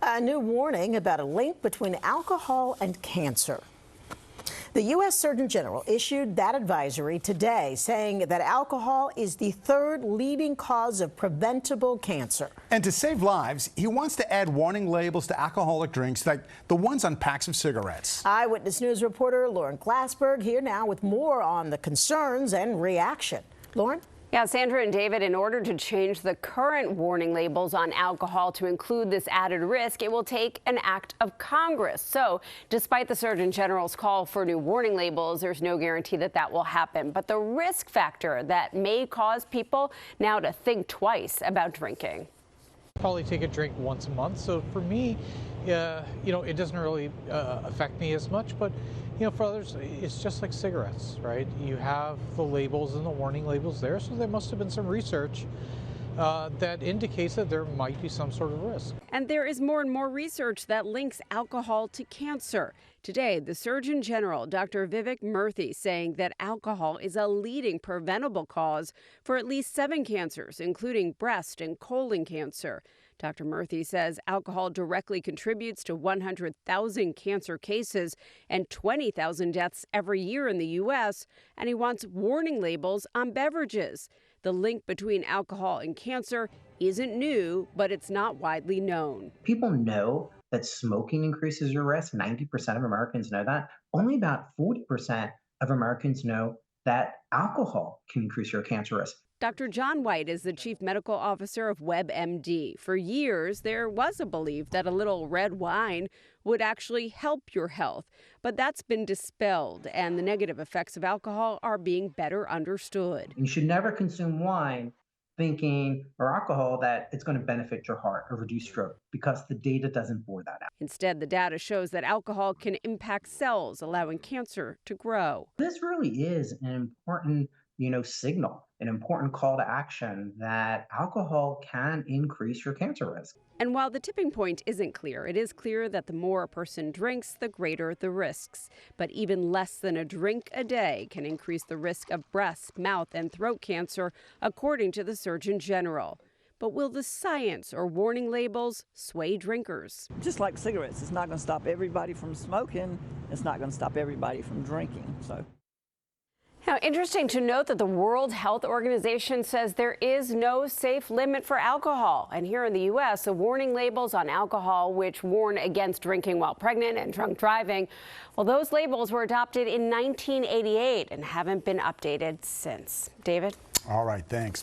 A new warning about a link between alcohol and cancer. The U.S. Surgeon General issued that advisory today, saying that alcohol is the third leading cause of preventable cancer. And to save lives, he wants to add warning labels to alcoholic drinks like the ones on packs of cigarettes. Eyewitness News reporter Lauren Glassberg here now with more on the concerns and reaction. Lauren? Yeah, Sandra and David, in order to change the current warning labels on alcohol to include this added risk, it will take an act of Congress. So despite the Surgeon General's call for new warning labels, there's no guarantee that that will happen. But the risk factor that may cause people now to think twice about drinking. Probably take a drink once a month. So for me, it doesn't really affect me as much, but for others, it's just like cigarettes, right? You have the labels and the warning labels there, so there must have been some research that indicates that there might be some sort of risk. And there is more and more research that links alcohol to cancer. Today, the Surgeon General, Dr. Vivek Murthy, saying that alcohol is a leading preventable cause for at least 7 cancers, including breast and colon cancer. Dr. Murthy says alcohol directly contributes to 100,000 cancer cases and 20,000 deaths every year in the U.S., and he wants warning labels on beverages. The link between alcohol and cancer isn't new, but it's not widely known. People know that smoking increases your risk. 90% of Americans know that. Only about 40% of Americans know that alcohol can increase your cancer risk. Dr. John White is the chief medical officer of WebMD. For years, there was a belief that a little red wine would actually help your health. But that's been dispelled, and the negative effects of alcohol are being better understood. You should never consume wine thinking, or alcohol, that it's going to benefit your heart or reduce stroke, because the data doesn't bear that out. Instead, the data shows that alcohol can impact cells, allowing cancer to grow. This really is an important signal, an important call to action that alcohol can increase your cancer risk. And while the tipping point isn't clear, it is clear that the more a person drinks, the greater the risks. But even less than a drink a day can increase the risk of breast, mouth, and throat cancer, according to the Surgeon General. But will the science or warning labels sway drinkers? Just like cigarettes, it's not going to stop everybody from smoking. It's not going to stop everybody from drinking. Now, interesting to note that the World Health Organization says there is no safe limit for alcohol. And here in the U.S., the warning labels on alcohol, which warn against drinking while pregnant and drunk driving, well, those labels were adopted in 1988 and haven't been updated since. David? All right, thanks.